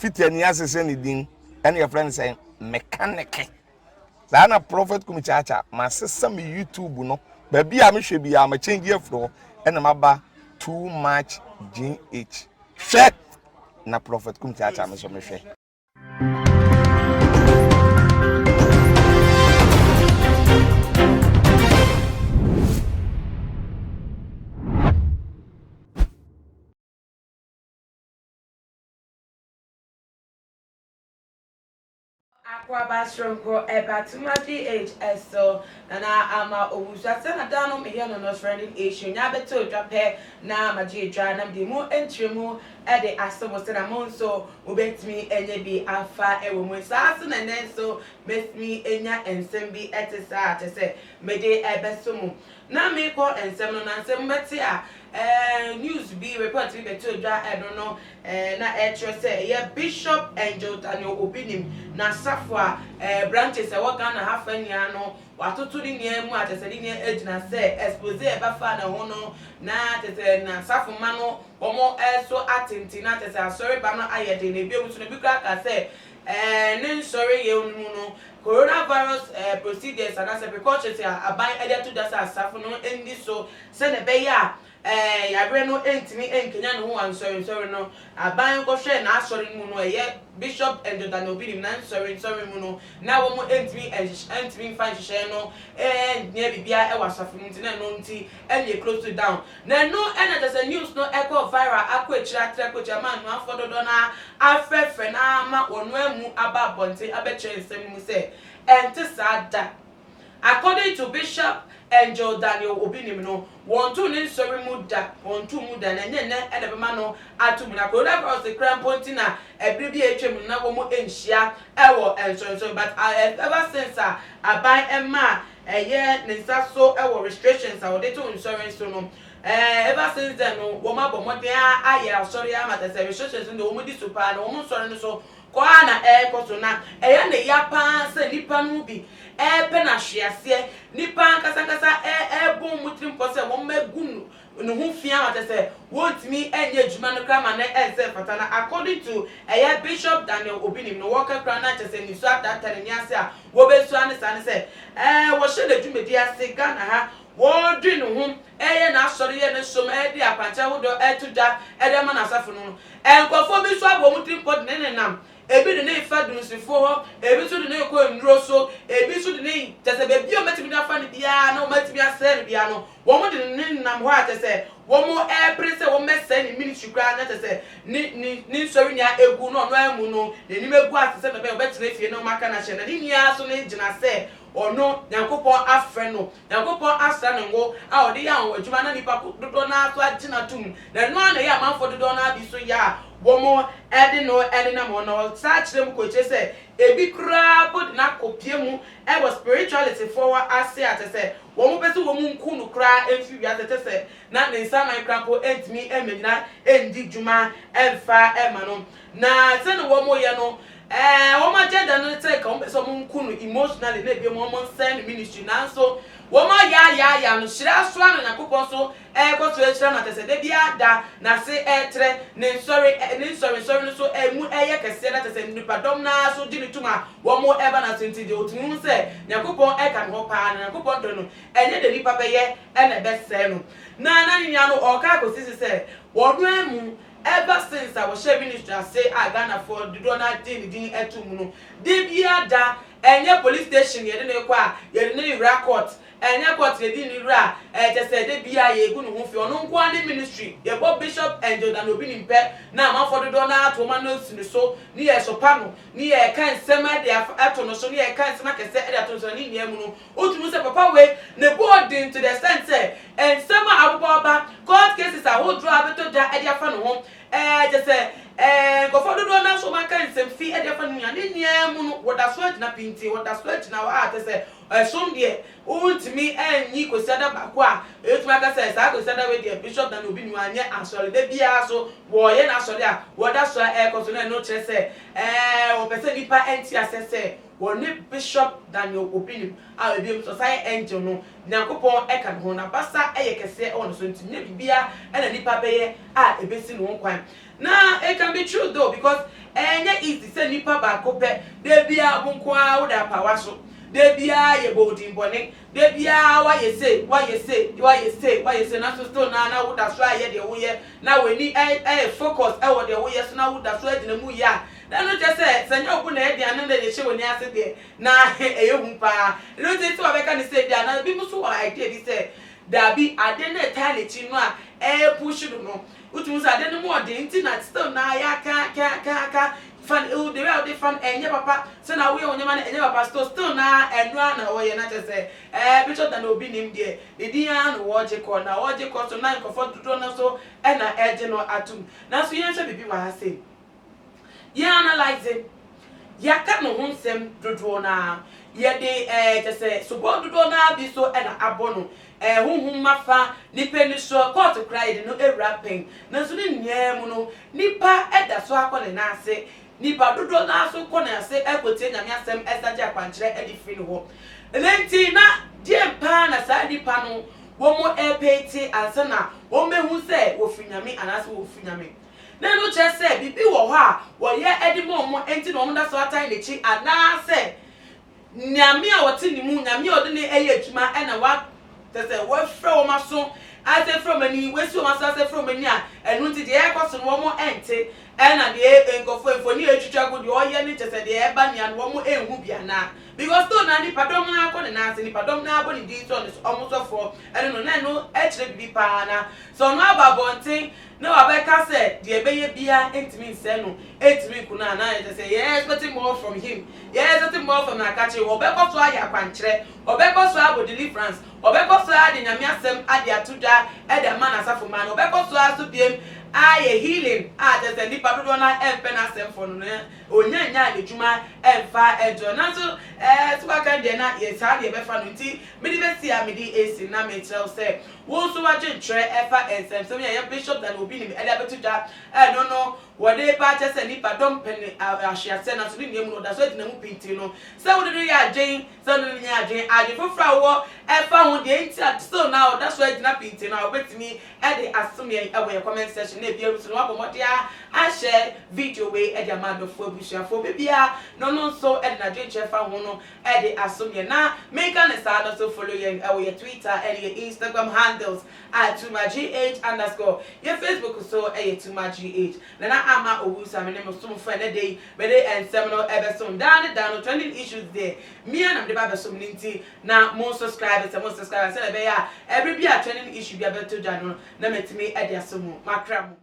fit ani asese ne din and your friend say mechanic na prophet kumichacha ma sesa me YouTube no ba bia me hwe bia ma change afro and ma ba too much gh hwe na prophet kumichacha me so me hwe Aquaba Stronko eba to my GHS so and I'm Owusa Sana down me here no friendly issue. Nyabeto Japan na my G Dranam de mo entry mo at the Aston Cinnamon so ubet me any be alpha a woman sassen and then so miss me enya and sembi etisa to say me de ebesumu. Na me call and seven and seven betia. News be report to be told that I don't know na say yeah Bishop Angel Daniel Obinim na safwa branches e waka na half an year no watoto ni niemu atese ni ejina say expose e ba fa na ho no na atese na safu ma no omo so atenti na atese sorry ba no ayede na bi emusu na bi kra ka say nen sorry ye onu no coronavirus procedures and as a precautions aban edia to that safu no endi so say na be ya yabre no entimi enkenya no ho ansori no aban ko hwe na asori mu no Bishop and Daniel Obinim na sorry mu no na wo mo entimi fan hye no nya bibia e wasafu nti na no nti enye close to down na no na the news no echo viral akwa echira trekocha man no afododo na afefe na ama wonu amu aba bonte abeche nsem mu se ente sada according to Bishop Angel Daniel Obinim no want to nin sorry muda want to muda na nye e de ma no atum na ko na cross the cramp pontina e bibi etwem na wo mo enhia e wo enso but ever since aban emma ye nsa so e wo restrictions wo de to insurance no ever since then no wo ma bo modern aye sorry am at the restrictions no wo mo di super no wo mo sorry no so kwa na koso na ya na ya pa se nipa no bi pe na hwease nipa kasa bom mutrim po se wo magunu no hu fia wate se wontimi enye adwuma no kra ma na se fatana according to Bishop Daniel Obinim no worker kra na chese ni so atata ni ase a wo besu ane sane se wo hye da dwumedi ase Ghana ha wo dwi no hu na asori ye ne som di apancha hodo etuda de ma na asafo no enkofo bi so abo mutrim po ne nam ebi de ne ifa dunsifo ho ebi so de ne ko nduro so ebi so de ne tese be bi o matimi na fa ne bia na o matimi ase ne bia no wo mo de ne nam ho atese wo mo prese wo mese ni ministry kra na tese ni sori nya egu no no amu no ni megu atese be o betre fie no maka na hye na ni nia so ne gina se ono nyankopon afre no nyankopon asra ne ngo a odi ya ho adwuma na nipa dodo na so agina tum na no na ya manfo dodo na bi so ya womo edi na mo no sa kirem ko che se ebi kra bod na kopie mu e was spirituality forward ase atese womo pese womo nkunu kra emfi wi atese na ne nsa man kra po entimi emedina endi dwuma emfa emano na se no womo ye no womo agenda no take on pese womo nkunu emotionally na bi womo send ministry na so womo ya no hira so na yakopon so ko so hira na tese de bia da na se etre ne sorry no so emu eye kese na tese nipa dom na so dini tuma womo eba na senti de otunu se yakopon ka no pa na yakopon do no enye de nipa be ye na be se no na nya no o ka ko sisi se wono emu ever since I was sharing ministry say Ghana for the donor din etum no de bia da enye police station ye de ne kwa ye de ne record enye court ye di ni ra just de bia ye gu no ho fi ono nko ane ministry ye bo Bishop Angel Daniel Obinim pe na ma for the donor to ma no si so ni ye so pa no ni ye kan sema de ato no so ni ye kan sema kese e ato so ni niam no otumu se papa we ne board to the extent say and sema abuba court cases are hold draw abeto da e dia fa no ho just say go for the donor so ma kan sem fi e dia fa no ni niam no what that sweat na pinti what that sweat na wa say some de ultimi enyi ko sada bakwa etuma ka say sa ko sada we de Bishop Daniel Obinim anye asori de bia so wo ye na asori a wo da so e ko so na no kire say o pese nipa enti asese woni Bishop Daniel Obinim a ebi society angel no Nyankopon e kan ho na basa eye kese on so ntinye bibia e na nipa beye a ebesi no kwan na it can be true though because enye easy say nipa ba ko pe de bia bunko a wo da power so de bia ye bolding bone de bia why you say na so still na wo da so aye de wo ye na we ni focus e wo de wo ye so na wo da so agina mu ya na no just say senya obu na e dia na de che woni ase de na eye hu pa no just so abeka ni say dia na bi mu so idea bi say da bi ade na tale chi no a push no utu sa ade no mo de nti na still na ya ka fan the way they fan enye papa so na we onye man enye papa still na enua na wo ye na che say Bishop Daniel Obinim de di ya no wo je ko na wo je ko so na nkofo dodo na so e na eje no atum na so ye hwe bibi wa ha say ye analyze ya ka no ho nsem dodo na ye de che say so go dodo na bi so e na abono huhum mafa nipa ni so court cried no rapping na so ni nyam no nipa eda so akọ na ase nipa dodo na so kọ na ase ekotie nyame asem esaje akwankyere edi fi no ho elenti na die mpa na sa nipa no wo mo epeti ansa na wo mehu se wo finyame anase wo finyame na no che se bibi wo ho a wo ye edi mo enti no mo da so atan lechi anase nyame a wote ni mu nyame odi ne eye adwuma na wa tese we from maso ase from ani we si o maso ase from ani a enu ti de e koso no mo ente na de enkofo enfoni etwitwa go de oye ni tese de e ba nia no mo enhu bia na because to na ni padom na akọ na ase ni padom na abo ni di so ni omoso fo enu no na no e kire bibi pa na so no ababontin na wa be ka se de ebeye bia entimi nse no entimi kuna na e say yes expecting more from him yes expecting more from na kache wo be ko so aya kwankyere obe ko so abo deliverance obe ko so ade nyame asem ade atoda e de man asafo man obe ko so aso biem aye healing just the nipa dodo na empe na asem fo no onya nya adwuma emfa ejo na so so aka de na ye sa de be fa no nti me di be si a me di esi na me tell say wo so wa gentry efa ensem so me ye Bishop Daniel Obinim e de betuda no wo de pa che se nipa dom pen ahia se na so ni nemu no da so edina mu pinti no se wo de ya adwen se no nya adwen fofra wo efa ho de nti so now da so edina pinti na obetimi e de asome e wo ye comment section na bia so no abomodia a share video we e de amado fo abusuafo bibia no so e de na gentry fa ho no e de asome na make an asado so follow ye e wo ye Twitter and your Instagram handles at @tumagh_. Your Facebook so @tumagh. Na ama owusa me name so mfa na dey me dey seminal ebesom down trending issues there. Me and am the baba so nti na mo subscribe say be ya every bia trending issue bia beto jano na metimi e de asomo makra mo.